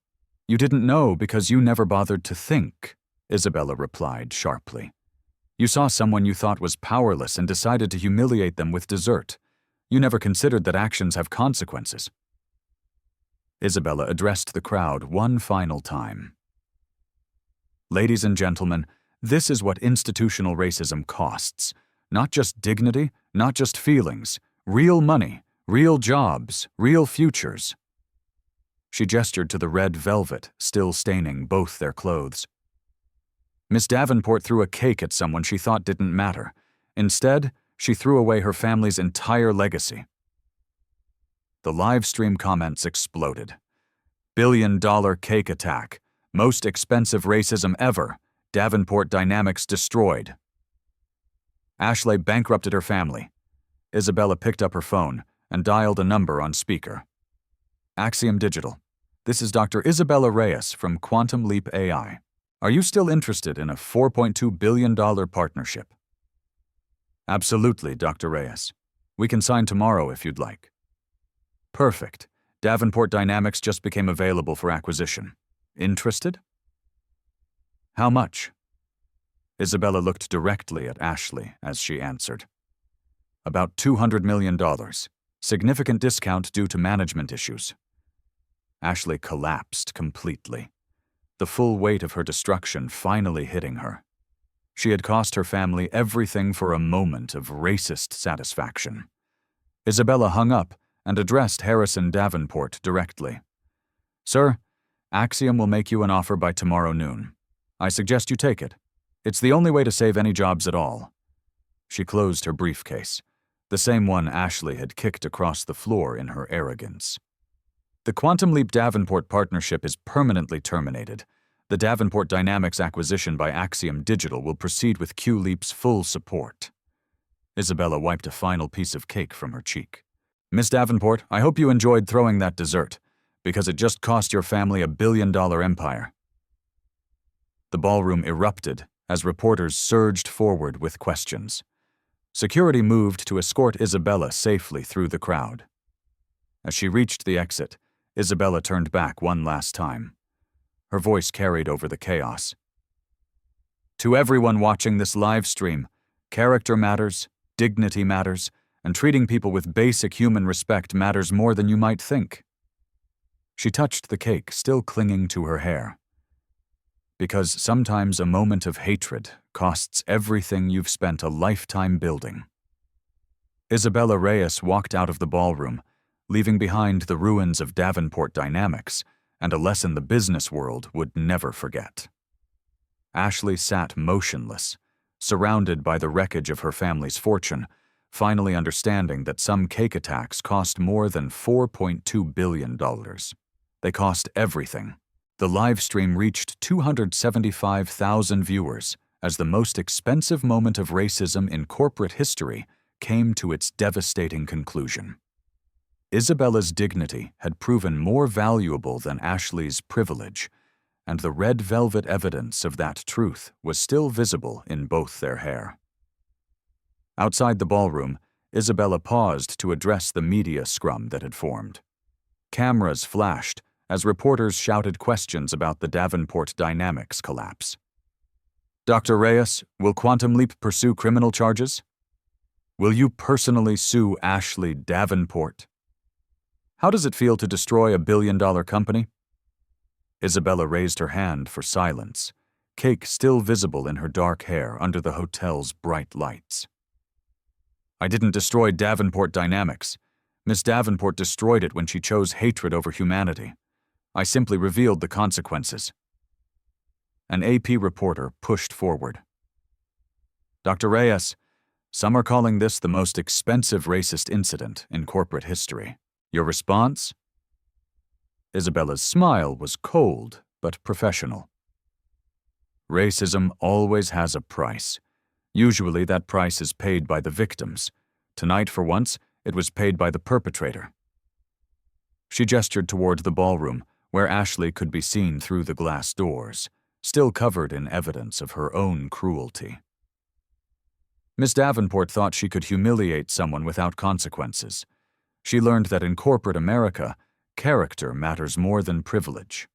You didn't know because you never bothered to think, Isabella replied sharply. You saw someone you thought was powerless and decided to humiliate them with dessert. You never considered that actions have consequences. Isabella addressed the crowd one final time. Ladies and gentlemen, this is what institutional racism costs. Not just dignity, not just feelings, real money, real jobs, real futures. She gestured to the red velvet, still staining both their clothes. Miss Davenport threw a cake at someone she thought didn't matter. Instead, she threw away her family's entire legacy. The live stream comments exploded. $1 billion cake attack. Most expensive racism ever. Davenport dynamics destroyed. Ashley bankrupted her family. Isabella picked up her phone and dialed a number on speaker. Axiom Digital. This is Dr. Isabella Reyes from Quantum Leap AI. Are you still interested in a $4.2 billion partnership? Absolutely, Dr. Reyes. We can sign tomorrow if you'd like. Perfect. Davenport Dynamics just became available for acquisition. Interested? How much? Isabella looked directly at Ashley as she answered. About $200 million. Significant discount due to management issues. Ashley collapsed completely, the full weight of her destruction finally hitting her. She had cost her family everything for a moment of racist satisfaction. Isabella hung up and addressed Heiress and Davenport directly. Sir, Axiom will make you an offer by tomorrow noon. I suggest you take it. It's the only way to save any jobs at all. She closed her briefcase, the same one Ashley had kicked across the floor in her arrogance. The Quantum Leap Davenport partnership is permanently terminated. The Davenport Dynamics acquisition by Axiom Digital will proceed with Q-Leap's full support. Isabella wiped a final piece of cake from her cheek. Miss Davenport, I hope you enjoyed throwing that dessert, because it just cost your family a billion-dollar empire. The ballroom erupted as reporters surged forward with questions. Security moved to escort Isabella safely through the crowd. As she reached the exit, Isabella turned back one last time. Her voice carried over the chaos. To everyone watching this live stream, character matters, dignity matters, and treating people with basic human respect matters more than you might think. She touched the cake, still clinging to her hair. Because sometimes a moment of hatred costs everything you've spent a lifetime building. Isabella Reyes walked out of the ballroom, leaving behind the ruins of Davenport Dynamics and a lesson the business world would never forget. Ashley sat motionless, surrounded by the wreckage of her family's fortune, finally understanding that some cake attacks cost more than $4.2 billion. They cost everything. The live stream reached 275,000 viewers as the most expensive moment of racism in corporate history came to its devastating conclusion. Isabella's dignity had proven more valuable than Ashley's privilege, and the red velvet evidence of that truth was still visible in both their hair. Outside the ballroom, Isabella paused to address the media scrum that had formed. Cameras flashed as reporters shouted questions about the Davenport Dynamics collapse. Dr. Reyes, will Quantum Leap pursue criminal charges? Will you personally sue Ashley Davenport? How does it feel to destroy a billion-dollar company? Isabella raised her hand for silence, cake still visible in her dark hair under the hotel's bright lights. I didn't destroy Davenport Dynamics. Miss Davenport destroyed it when she chose hatred over humanity. I simply revealed the consequences. An AP reporter pushed forward. Dr. Reyes, some are calling this the most expensive racist incident in corporate history. Your response? Isabella's smile was cold but professional. Racism always has a price. Usually that price is paid by the victims. Tonight, for once, it was paid by the perpetrator. She gestured toward the ballroom, where Ashley could be seen through the glass doors, still covered in evidence of her own cruelty. Miss Davenport thought she could humiliate someone without consequences. She learned that in corporate America, character matters more than privilege.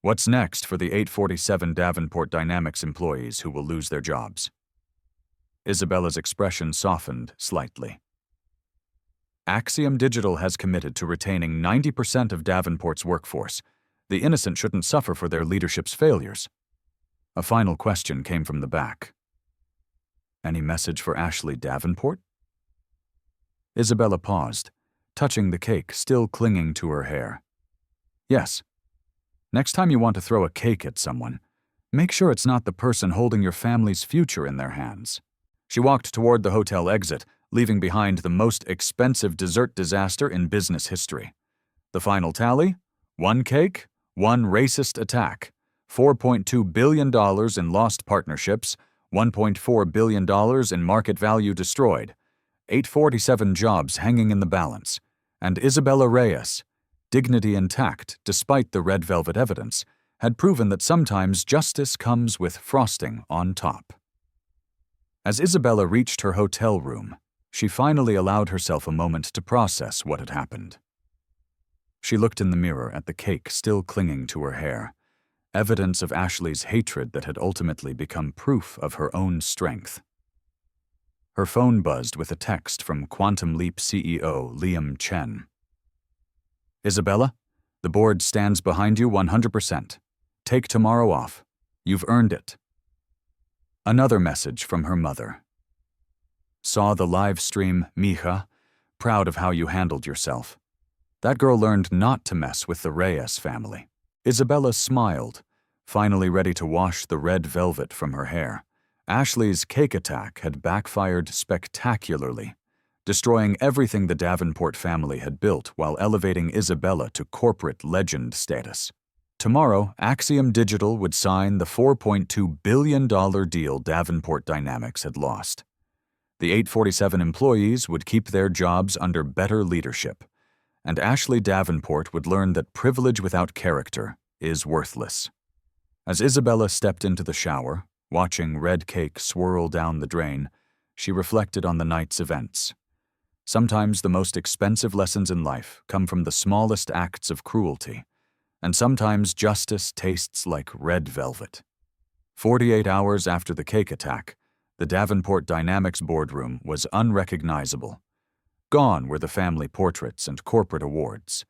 What's next for the 847 Davenport Dynamics employees who will lose their jobs? Isabella's expression softened slightly. Axiom Digital has committed to retaining 90% of Davenport's workforce. The innocent shouldn't suffer for their leadership's failures. A final question came from the back. Any message for Ashley Davenport? Isabella paused, touching the cake still clinging to her hair. Yes. Next time you want to throw a cake at someone, make sure it's not the person holding your family's future in their hands. She walked toward the hotel exit, leaving behind the most expensive dessert disaster in business history. The final tally? 1 cake, 1 racist attack, $4.2 billion in lost partnerships, $1.4 billion in market value destroyed, 847 jobs hanging in the balance, and Isabella Reyes, dignity intact despite the red velvet evidence, had proven that sometimes justice comes with frosting on top. As Isabella reached her hotel room, she finally allowed herself a moment to process what had happened. She looked in the mirror at the cake still clinging to her hair, evidence of Ashley's hatred that had ultimately become proof of her own strength. Her phone buzzed with a text from Quantum Leap CEO Liam Chen. Isabella, the board stands behind you 100%. Take tomorrow off. You've earned it. Another message from her mother. Saw the live stream, Mija, proud of how you handled yourself. That girl learned not to mess with the Reyes family. Isabella smiled, finally ready to wash the red velvet from her hair. Ashley's cake attack had backfired spectacularly, destroying everything the Davenport family had built while elevating Isabella to corporate legend status. Tomorrow, Axiom Digital would sign the $4.2 billion deal Davenport Dynamics had lost. The 847 employees would keep their jobs under better leadership, and Ashley Davenport would learn that privilege without character is worthless. As Isabella stepped into the shower, watching red cake swirl down the drain, she reflected on the night's events. Sometimes the most expensive lessons in life come from the smallest acts of cruelty, and sometimes justice tastes like red velvet. 48 hours after the cake attack, the Davenport Dynamics boardroom was unrecognizable. Gone were the family portraits and corporate awards.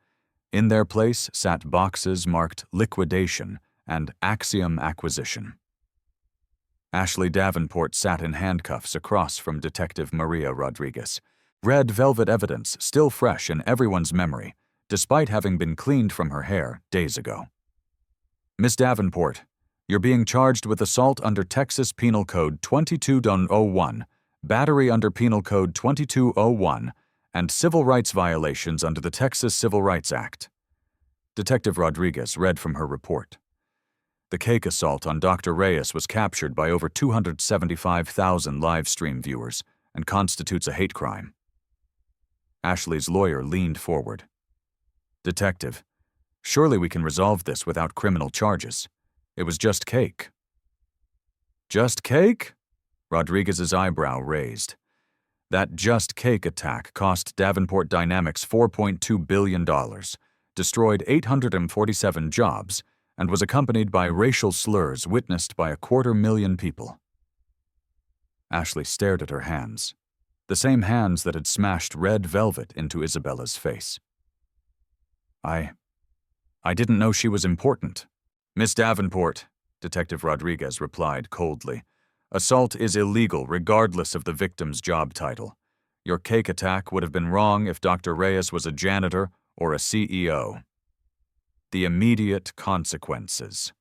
In their place sat boxes marked liquidation and Axiom acquisition. Ashley Davenport sat in handcuffs across from Detective Maria Rodriguez. Red velvet evidence still fresh in everyone's memory, despite having been cleaned from her hair days ago. Miss Davenport, you're being charged with assault under Texas Penal Code 2201, battery under Penal Code 2201, and civil rights violations under the Texas Civil Rights Act. Detective Rodriguez read from her report. The cake assault on Dr. Reyes was captured by over 275,000 live stream viewers and constitutes a hate crime. Ashley's lawyer leaned forward. Detective, surely we can resolve this without criminal charges. It was just cake. Just cake? Rodriguez's eyebrow raised. That just cake attack cost Davenport Dynamics $4.2 billion, destroyed 847 jobs, and was accompanied by racial slurs witnessed by 250,000 people. Ashley stared at her hands, the same hands that had smashed red velvet into Isabella's face. I didn't know she was important. Miss Davenport, Detective Rodriguez replied coldly, assault is illegal regardless of the victim's job title. Your cake attack would have been wrong if Dr. Reyes was a janitor or a CEO. The immediate consequences.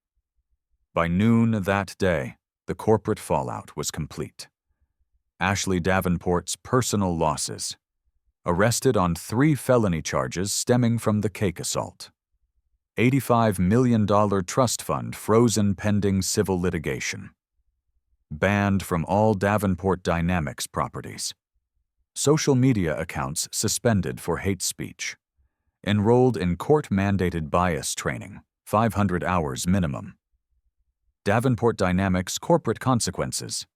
By noon that day, the corporate fallout was complete. Ashley Davenport's personal losses. Arrested on 3 felony charges stemming from the cake assault. $85 million trust fund frozen pending civil litigation. Banned from all Davenport Dynamics properties. Social media accounts suspended for hate speech. Enrolled in court-mandated bias training, 500 hours minimum. Davenport Dynamics corporate consequences.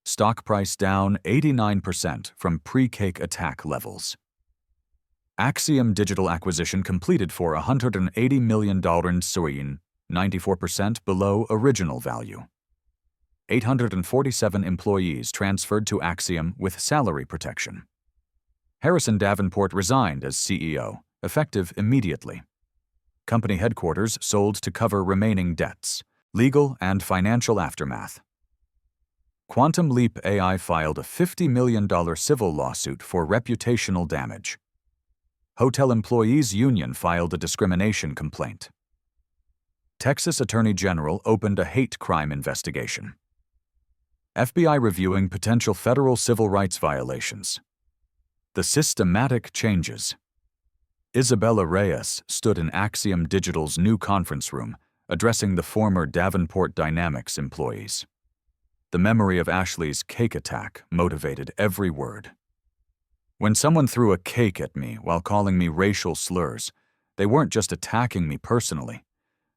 Stock price down 89% from pre-cake attack levels. Axiom Digital acquisition completed for $180 million in 94% below original value. 847 employees transferred to Axiom with salary protection. Heiress and Davenport resigned as CEO, effective immediately. Company headquarters sold to cover remaining debts, legal and financial aftermath. Quantum Leap AI filed a $50 million civil lawsuit for reputational damage. Hotel Employees Union filed a discrimination complaint. Texas Attorney General opened a hate crime investigation. FBI reviewing potential federal civil rights violations. The systematic changes. Isabella Reyes stood in Axiom Digital's new conference room, addressing the former Davenport Dynamics employees. The memory of Ashley's cake attack motivated every word. When someone threw a cake at me while calling me racial slurs, they weren't just attacking me personally.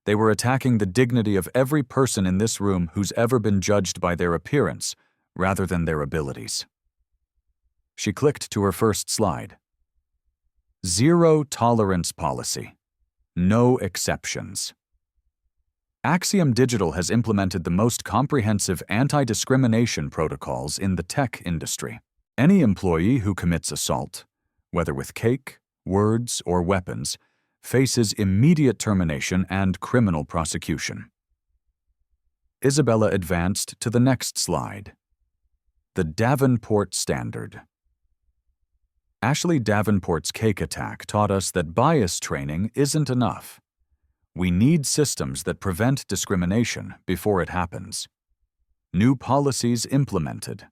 They were attacking the dignity of every person in this room who's ever been judged by their appearance rather than their abilities. She clicked to her first slide. Zero tolerance policy. No exceptions. Axiom Digital has implemented the most comprehensive anti-discrimination protocols in the tech industry. Any employee who commits assault, whether with cake, words, or weapons, faces immediate termination and criminal prosecution. Isabella advanced to the next slide. The Davenport Standard. Ashley Davenport's cake attack taught us that bias training isn't enough. We need systems that prevent discrimination before it happens. New policies implemented.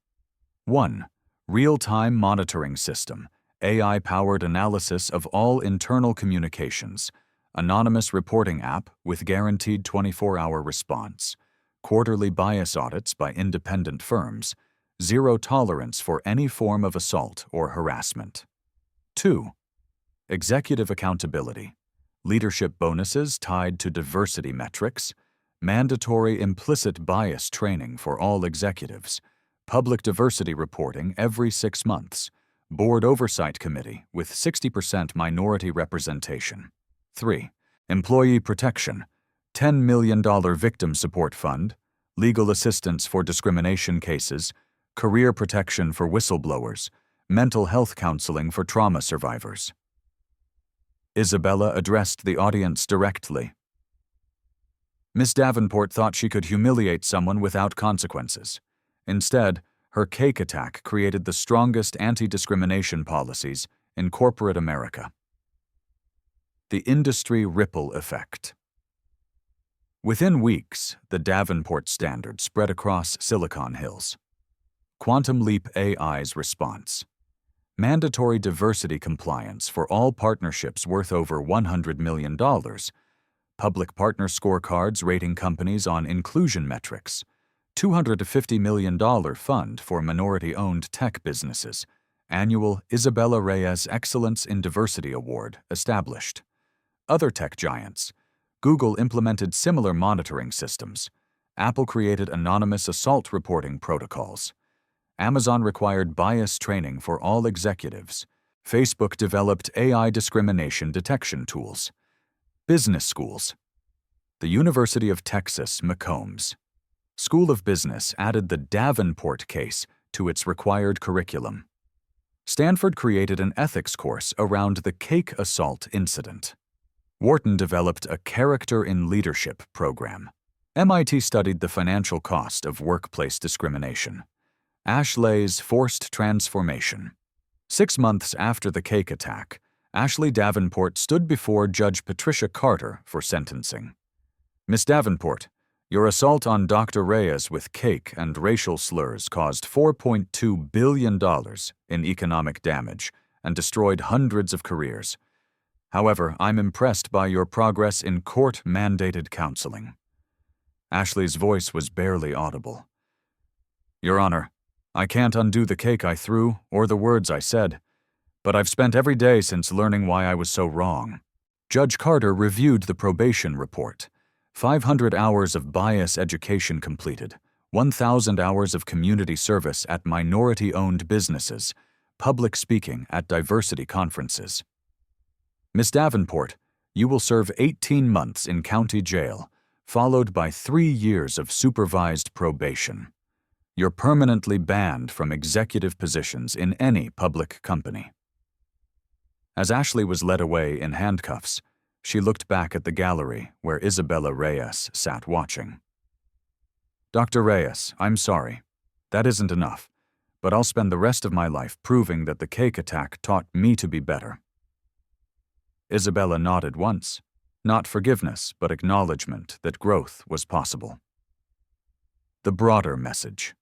1. Real-time monitoring system, AI-powered analysis of all internal communications, anonymous reporting app with guaranteed 24-hour response, quarterly bias audits by independent firms, zero tolerance for any form of assault or harassment. 2. Executive accountability, leadership bonuses tied to diversity metrics, mandatory implicit bias training for all executives, public diversity reporting every 6 months, board oversight committee with 60% minority representation. 3. Employee protection, $10 million victim support fund, legal assistance for discrimination cases, career protection for whistleblowers, mental health counseling for trauma survivors. Isabella addressed the audience directly. Miss Davenport thought she could humiliate someone without consequences. Instead, her cake attack created the strongest anti-discrimination policies in corporate America. The industry ripple effect. Within weeks, the Davenport Standard spread across Silicon Hills. Quantum Leap AI's response. Mandatory diversity compliance for all partnerships worth over $100 million. Public partner scorecards rating companies on inclusion metrics. $250 million fund for minority-owned tech businesses. Annual Isabella Reyes Excellence in Diversity Award established. Other tech giants. Google implemented similar monitoring systems. Apple created anonymous assault reporting protocols. Amazon required bias training for all executives. Facebook developed AI discrimination detection tools. Business schools. The University of Texas McCombs School of Business added the Davenport case to its required curriculum. Stanford created an ethics course around the cake assault incident. Wharton developed a Character in Leadership program. MIT studied the financial cost of workplace discrimination. Ashley's forced transformation. 6 months after the cake attack, Ashley Davenport stood before Judge Patricia Carter for sentencing. Miss Davenport, your assault on Dr. Reyes with cake and racial slurs caused $4.2 billion in economic damage and destroyed hundreds of careers. However, I'm impressed by your progress in court-mandated counseling. Ashley's voice was barely audible. Your Honor, I can't undo the cake I threw or the words I said, but I've spent every day since learning why I was so wrong. Judge Carter reviewed the probation report. 500 hours of bias education completed, 1,000 hours of community service at minority-owned businesses, public speaking at diversity conferences. Miss Davenport, you will serve 18 months in county jail, followed by 3 years of supervised probation. You're permanently banned from executive positions in any public company. As Ashley was led away in handcuffs, she looked back at the gallery where Isabella Reyes sat watching. "Dr. Reyes, I'm sorry. That isn't enough, but I'll spend the rest of my life proving that the cake attack taught me to be better." Isabella nodded once, not forgiveness, but acknowledgement that growth was possible. The broader message.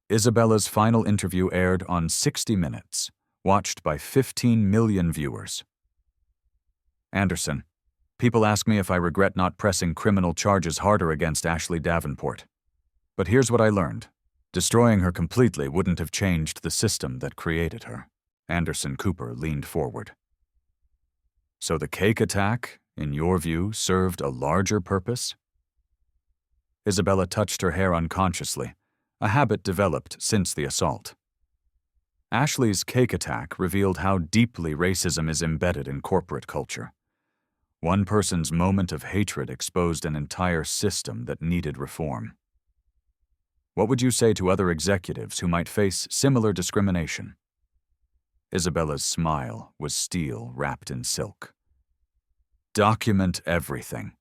Isabella's final interview aired on 60 Minutes, watched by 15 million viewers. Anderson, people ask me if I regret not pressing criminal charges harder against Ashley Davenport. But here's what I learned. Destroying her completely wouldn't have changed the system that created her. Anderson Cooper leaned forward. So the cake attack, in your view, served a larger purpose? Isabella touched her hair unconsciously, a habit developed since the assault. Ashley's cake attack revealed how deeply racism is embedded in corporate culture. One person's moment of hatred exposed an entire system that needed reform. What would you say to other executives who might face similar discrimination? Isabella's smile was steel wrapped in silk. Document everything.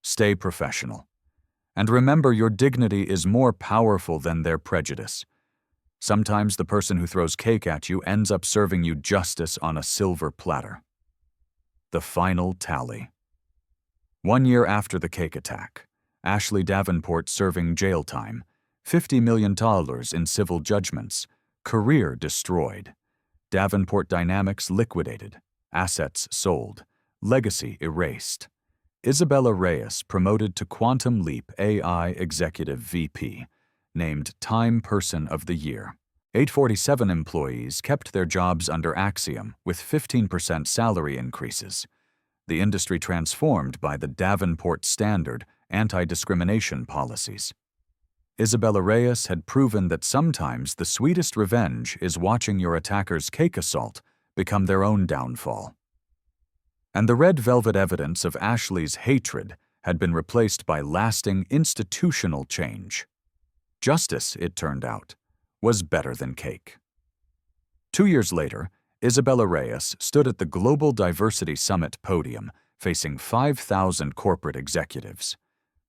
Stay professional. And remember, your dignity is more powerful than their prejudice. Sometimes the person who throws cake at you ends up serving you justice on a silver platter. The final tally. 1 year after the cake attack, Ashley Davenport serving jail time, $50 million in civil judgments, career destroyed, Davenport Dynamics liquidated, assets sold, legacy erased. Isabella Reyes promoted to Quantum Leap AI Executive VP, named Time Person of the Year. 847 employees kept their jobs under Axiom with 15% salary increases. The industry transformed by the Davenport Standard anti-discrimination policies. Isabella Reyes had proven that sometimes the sweetest revenge is watching your attacker's cake assault become their own downfall. And the red velvet evidence of Ashley's hatred had been replaced by lasting institutional change. Justice, it turned out, was better than cake. 2 years later, Isabella Reyes stood at the Global Diversity Summit podium facing 5,000 corporate executives.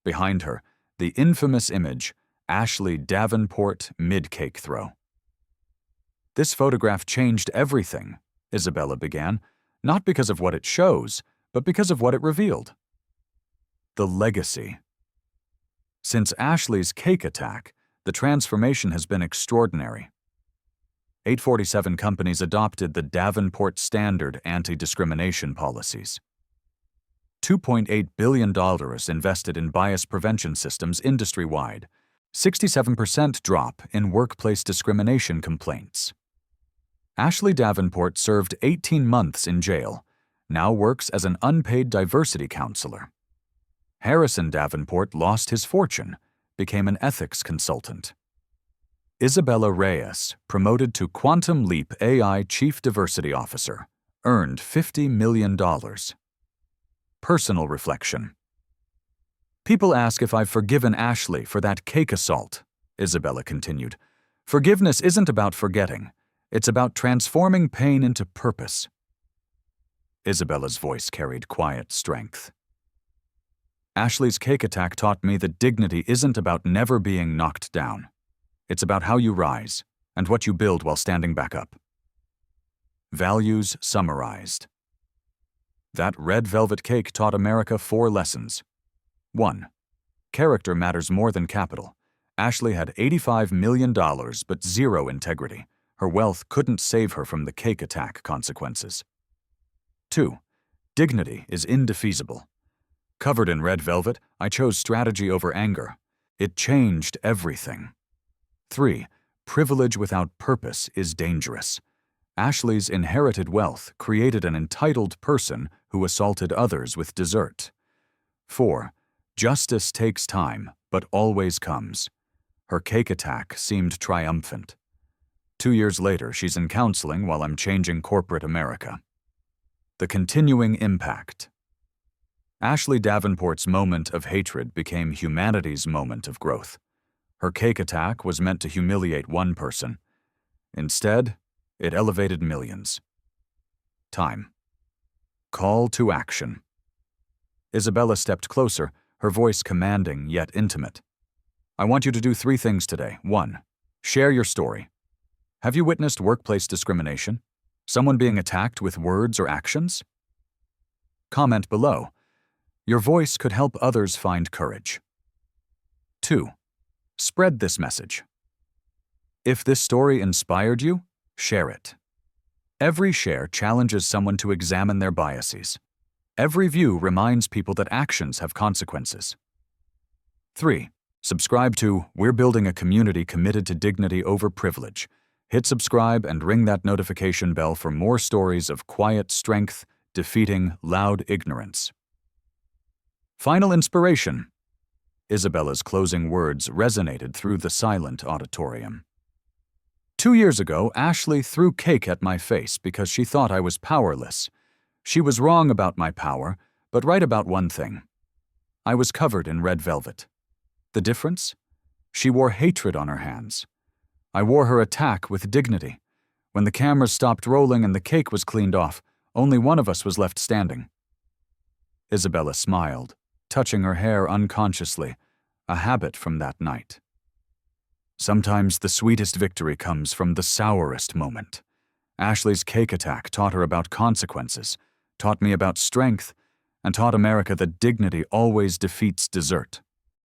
Behind her, the infamous image, Ashley Davenport mid-cake throw. "This photograph changed everything," Isabella began, not because of what it shows, but because of what it revealed. The legacy. Since Ashley's cake attack, the transformation has been extraordinary. 847 companies adopted the Davenport Standard anti-discrimination policies. $2.8 billion invested in bias prevention systems industry-wide, 67% drop in workplace discrimination complaints. Ashley Davenport served 18 months in jail, now works as an unpaid diversity counselor. Harrison Davenport lost his fortune, became an ethics consultant. Isabella Reyes, promoted to Quantum Leap AI Chief Diversity Officer, earned $50 million. Personal reflection. People ask if I've forgiven Ashley for that cake assault, Isabella continued. Forgiveness isn't about forgetting. It's about transforming pain into purpose. Isabella's voice carried quiet strength. Ashley's cake attack taught me that dignity isn't about never being knocked down. It's about how you rise and what you build while standing back up. Values summarized. That red velvet cake taught America 4 lessons. 1. Character matters more than capital. Ashley had $85 million but zero integrity. Her wealth couldn't save her from the cake attack consequences. 2. Dignity is indefeasible. Covered in red velvet, I chose strategy over anger. It changed everything. 3. Privilege without purpose is dangerous. Ashley's inherited wealth created an entitled person who assaulted others with dessert. 4. Justice takes time, but always comes. Her cake attack seemed triumphant. 2 years later, she's in counseling while I'm changing corporate America. The continuing impact. Ashley Davenport's moment of hatred became humanity's moment of growth. Her cake attack was meant to humiliate one person. Instead, it elevated millions. Time. Call to action. Isabella stepped closer, her voice commanding yet intimate. I want you to do 3 things today. 1. Share your story. Have you witnessed workplace discrimination? Someone being attacked with words or actions? Comment below. Your voice could help others find courage. 2. Spread this message. If this story inspired you, share it. Every share challenges someone to examine their biases. Every view reminds people that actions have consequences. 3. Subscribe to We're Building a Community Committed to Dignity Over Privilege. Hit subscribe and ring that notification bell for more stories of quiet strength defeating loud ignorance. Final inspiration. Isabella's closing words resonated through the silent auditorium. 2 years ago, Ashley threw cake at my face because she thought I was powerless. She was wrong about my power, but right about one thing. I was covered in red velvet. The difference? She wore hatred on her hands. I wore her attack with dignity. When the cameras stopped rolling and the cake was cleaned off, only one of us was left standing. Isabella smiled, touching her hair unconsciously, a habit from that night. Sometimes the sweetest victory comes from the sourest moment. Ashley's cake attack taught her about consequences, taught me about strength, and taught America that dignity always defeats desert.